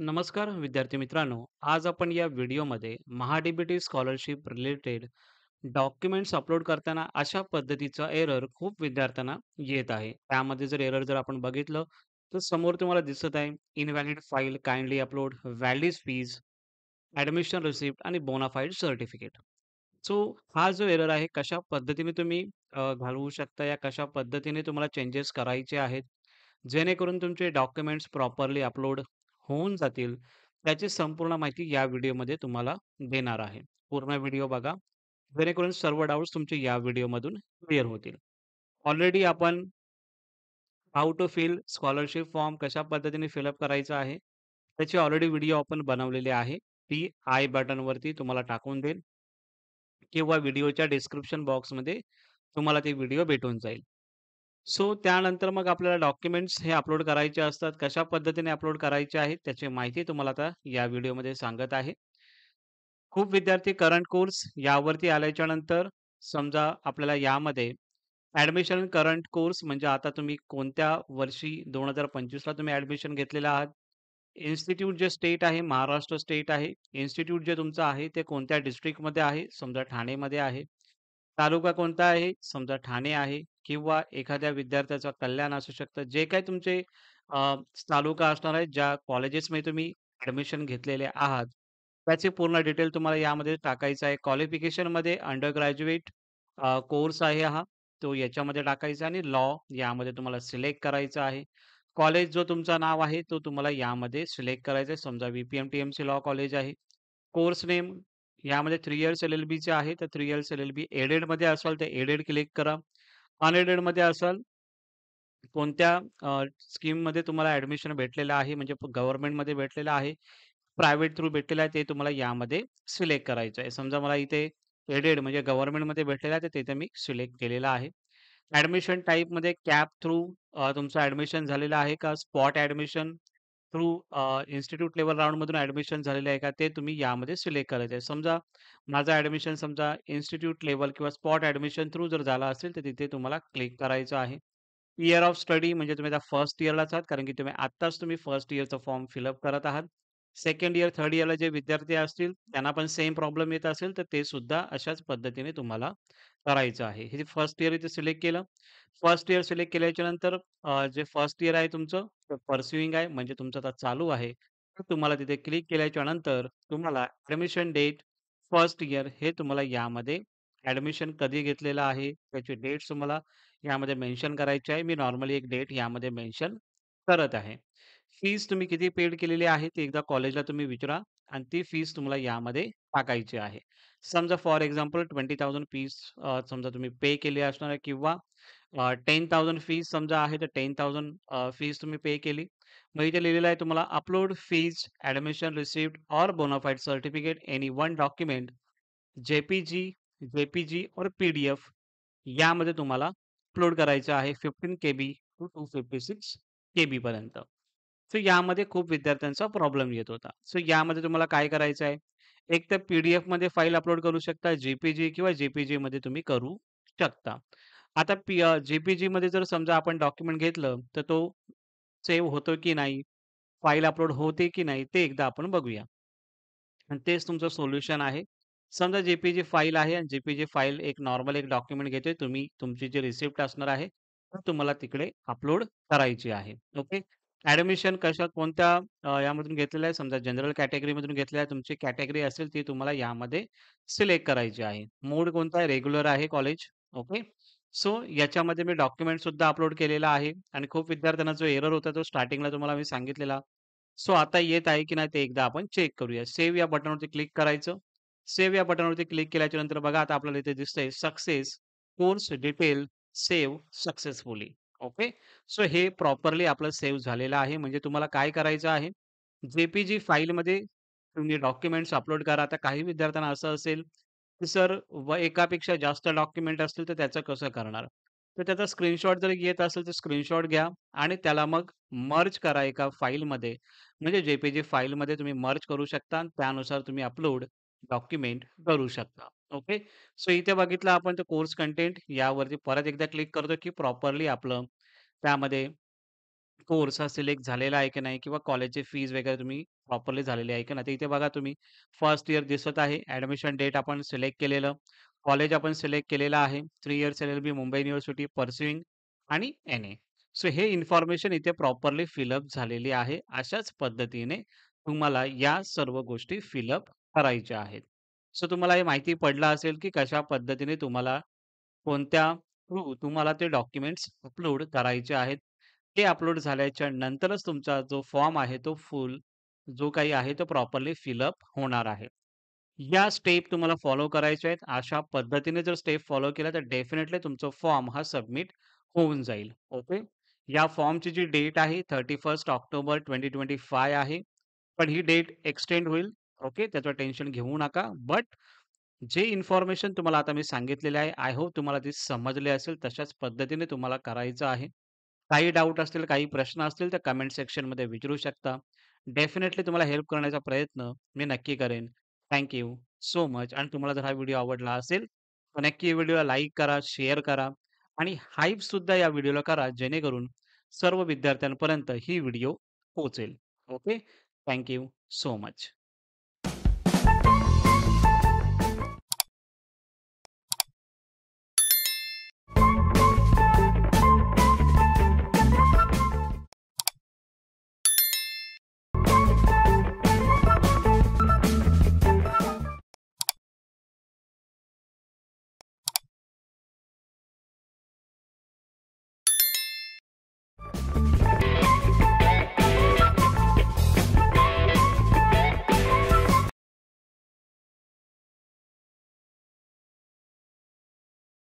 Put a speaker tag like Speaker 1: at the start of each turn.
Speaker 1: नमस्कार विद्यार्थी मित्रांनो. आज आपण या व्हिडिओमध्ये MahaDBT scholarship related documents upload करताना अशा पद्धतीचा एरर खूप विद्यार्थ्यांना येत आहे. त्यामध्ये जर आपण बघितलं तर समोर तुम्हाला दिसत आहे invalid file kindly upload, valid fees, admission receipt आणि बोनाफाईड सर्टिफिकेट. सो हा जो एरर आहे कशा पद्धतीने तुम्ही घालवू शकता या कशा पद्धतीने तुम्हाला चेंजेस करायचे आहेत, जेणेकरून तुमचे डॉक्युमेंट्स प्रॉपरली अपलोड होऊन जातील, त्याची संपूर्ण माहिती या व्हिडिओमध्ये तुम्हाला देणार आहे. पूर्ण व्हिडिओ बघा, जेणेकरून सर्व डाउट्स तुमचे या व्हिडिओमधून क्लिअर होतील. ऑलरेडी आपण how to fill scholarship form कशा पद्धतीने फिलअप करायचा आहे, त्याची ऑलरेडी व्हिडिओ आपण बनवलेली आहे. ती आय बटनवरती तुम्हाला टाकून देईल किंवा व्हिडिओच्या डिस्क्रिप्शन बॉक्समध्ये तुम्हाला ते व्हिडिओ भेटून जाईल. सो त्यानंतर मग आपल्याला डॉक्युमेंट्स हे अपलोड करायचे असतात. कशा पद्धतीने अपलोड करायचे आहेत, त्याची माहिती तुम्हाला आता या व्हिडिओमध्ये सांगत आहे. खूप विद्यार्थी करंट कोर्स यावरती आल्याच्या नंतर समजा आपल्याला यामध्ये ॲडमिशन करंट कोर्स म्हणजे आता तुम्ही कोणत्या वर्षी 2025 ला तुम्ही ॲडमिशन घेतलेलं आहात. इन्स्टिट्यूट जे स्टेट आहे, महाराष्ट्र स्टेट आहे. इन्स्टिट्यूट जे तुमचं आहे, ते कोणत्या डिस्ट्रिक्टमध्ये आहे, समजा ठाणेमध्ये आहे. तालुका कोणता आहे, समजा ठाणे आहे किंवा एखाद्या विद्यार्थ्याचं कल्याण असू शकतं. जे काही तुमचे तालुका असणार आहे, ज्या कॉलेजेसमध्ये तुम्ही ॲडमिशन घेतलेले आहात, त्याचे पूर्ण डिटेल तुम्हाला यामध्ये टाकायचं आहे. क्वालिफिकेशनमध्ये अंडर ग्रॅज्युएट कोर्स आहे हा, तो याच्यामध्ये टाकायचा आणि लॉ यामध्ये तुम्हाला सिलेक्ट करायचा आहे. कॉलेज जो तुमचं नाव आहे, तो तुम्हाला यामध्ये सिलेक्ट करायचा आहे. समजा टी-एम-सी लॉ कॉलेज आहे. कोर्स नेम यामध्ये 3 इयर्स एल-एल-बीचे आहे, तर 3 इयर्स एल-एल-बी एडेडमध्ये असाल, तर एडेड क्लिक करा. अनएडेडमध्ये असाल, कोणत्या स्कीममध्ये तुम्हाला ॲडमिशन भेटलेलं आहे, म्हणजे गव्हर्नमेंटमध्ये भेटलेलं आहे, प्रायव्हेट थ्रू भेटलेलं आहे, ते तुम्हाला यामध्ये सिलेक्ट करायचं आहे. समजा मला इथे एडेड म्हणजे गव्हर्नमेंटमध्ये भेटलेलं आहे, तर तिथे मी सिलेक्ट केलेलं आहे. ॲडमिशन टाइपमध्ये कॅप थ्रू तुमचं ॲडमिशन झालेलं आहे का? Spot admission through institute level राउंडमधून ॲडमिशन झालेलं आहे का? ते तुम्ही यामध्ये सिलेक्ट करायचं आहे. समजा माझं ॲडमिशन समजा इन्स्टिट्यूट लेव्हल किंवा स्पॉट ॲडमिशन थ्रू जर झालं असेल, तर तिथे तुम्हाला क्लिक करायचं आहे. इयर ऑफ स्टडी म्हणजे तुम्ही आता फर्स्ट इयरलाच आहात, कारण की तुम्ही फर्स्ट इयरचा फॉर्म फिलअप करत आहात. सेकंड इयर, थर्ड इयरला जे विद्यार्थी असतील, त्यांना पण सेम प्रॉब्लेम येत असेल, तर ते सुद्धा अशाच पद्धतीने तुम्हाला करायचं आहे. हे फर्स्ट इयर इथे सिलेक्ट केलं. फर्स्ट इयर सिलेक्ट केल्याच्या नंतर जे फर्स्ट इयर आहे तुमचं, ते पर्स्युइंग आहे म्हणजे तुमचं आता चालू आहे. तर तुम्हाला तिथे क्लिक केल्याच्या नंतर तुम्हाला ॲडमिशन डेट, फर्स्ट इयर हे तुम्हाला यामध्ये ॲडमिशन कधी घेतलेलं आहे, त्याची डेट्स तुम्हाला यामध्ये मेन्शन करायची आहे. मी नॉर्मली एक डेट यामध्ये मेन्शन करत आहे. फीज तुम्ही किती पेड केलेली आहे, ते एकदा कॉलेजला तुम्ही विचारा आणि ती फीज तुम्हाला यामध्ये टाकायची आहे. समजा फॉर एक्झाम्पल 20,000 फीज समजा तुम्ही पे केली असणार आहे किंवा 10,000 फीज समजा आहे, तर 10,000 फीज तुम्ही पे केली. मग इथे लिहिलेलं आहे तुम्हाला upload fees, admission receipt or bonafide certificate any one document JPG, JPG और पी-डी-एफ यामध्ये तुम्हाला अपलोड करायचं आहे 15 के-बी टू 256 के-बी पर्यंत. सो यामध्ये खूप विद्यार्थ्यांचा प्रॉब्लेम येत होता. सो यामध्ये तुम्हाला काय करायचं आहे, एक तर पी-डी-एफमध्ये फाईल अपलोड करू शकता, जे-पी-जी किंवा जे-पी-जीमध्ये तुम्ही करू शकता. आता जे-पी-जीमध्ये जर समजा आपण डॉक्युमेंट घेतलं, तर तो सेव्ह होतो की नाही, फाईल अपलोड होते की नाही, ते एकदा आपण बघूया. आणि तेच तुमचं सोल्युशन आहे. समजा जे-पी-जी फाईल आहे आणि जे-पी-जी फाईल एक नॉर्मल एक डॉक्युमेंट घेतोय. तुम्ही तुमची जी रिसिप्ट असणार आहे, तर तुम्हाला तिकडे अपलोड करायची आहे. ओके. ॲडमिशन कोणत्या यामधून घेतलेलं आहे. समजा जनरल कॅटेगरीमधून घेतलेलं आहे. तुमची कॅटेगरी असेल ती तुम्हाला यामध्ये सिलेक्ट करायची आहे. मोड कोणता आहे? रेग्युलर आहे कॉलेज. ओके. सो याच्यामध्ये मी डॉक्युमेंट सुद्धा अपलोड केलेला आहे आणि खूप विद्यार्थ्यांना जो एरर होता तो स्टार्टिंगला तुम्हाला मी सांगितलेला. सो आता येत आहे की नाही ते एकदा आपण चेक करूया. सेव्ह या बटनवरती क्लिक करायचं. सेव्ह या बटनवरती क्लिक केल्याच्या नंतर बघा आता आपल्याला इथे दिसतंय success course detail save successfully. Okay. So हे प्रॉपरली आपलं सेव्ह झालेलं आहे. म्हणजे तुम्हाला काय करायचं आहे, जे-पी-जी फाईलमध्ये तुम्ही डॉक्युमेंट्स अपलोड करा. आता काही विद्यार्थ्यांना असं असेल, की सर एकापेक्षा जास्त डॉक्युमेंट असतील तर त्याचं कसं करणार? तर त्याचा स्क्रीनशॉट जर येत असेल तर स्क्रीनशॉट घ्या आणि त्याला मग मर्ज करा एका फाईलमध्ये. म्हणजे जे-पी-जी फाईलमध्ये तुम्ही मर्ज करू शकता आणि त्यानुसार तुम्ही अपलोड डॉक्युमेंट करू शकता. ओके. सो इथे बघितलं आपण तर कोर्स कंटेंट यावरती परत एकदा क्लिक करतो, की प्रॉपरली आपलं त्यामध्ये कोर्स हा सिलेक्ट झालेला आहे की नाही किंवा कॉलेजची फीज वगैरे तुम्ही प्रॉपरली झालेली आहे की नाही. तर इथे बघा तुम्ही फर्स्ट इयर दिसत आहे. ॲडमिशन डेट आपण सिलेक्ट केलेलं. कॉलेज आपण सिलेक्ट केलेलं आहे. 3 इयर्स एल-एल-बी मुंबई युनिव्हर्सिटी पर्स्यूइंग आणि एन-ए. सो हे इन्फॉर्मेशन इथे प्रॉपरली फिलअप झालेली आहे. अशाच पद्धतीने तुम्हाला या सर्व गोष्टी फिलअप करायच्या आहेत. सो तुम्हाला हे माहिती पडलं असेल की कशा पद्धतीने तुम्हाला कोणत्या थ्रू तुम्हाला ते डॉक्युमेंट्स अपलोड करायचे आहेत. ते अपलोड झाल्याच्या नंतरच तुमचा जो फॉर्म आहे तो जो काही आहे तो प्रॉपरली फिलअप होणार आहे. या स्टेप तुम्हाला फॉलो करायच्या आहेत. अशा पद्धतीने जर स्टेप फॉलो केल्या तर डेफिनेटली तुमचा फॉर्म हा सबमिट होऊन जाईल. ओके. या फॉर्मची जी डेट आहे 31 ऑक्टोबर 2025 आहे. पण ही डेट एक्सटेंड होईल. ओके. त्याचं टेन्शन घेऊ नका. बट जे इन्फॉर्मेशन तुम्हाला आता मी सांगितलेले आहे, आय होप तुम्हाला ते समजले असेल. तशाच पद्धतीने तुम्हाला करायचं आहे. काही डाउट असतील, काही प्रश्न असतील तर कमेंट सेक्शनमध्ये विचारू शकता. डेफिनेटली तुम्हाला हेल्प करण्याचा प्रयत्न मी नक्की करेन. Thank you so much. आणि तुम्हाला जर हा व्हिडिओ आवडला असेल, तर नक्की व्हिडिओला लाईक करा, शेअर करा आणि हाईपसुद्धा या व्हिडिओला करा, जेणेकरून सर्व विद्यार्थ्यांपर्यंत ही व्हिडिओ पोहोचेल. ओके. Thank so much.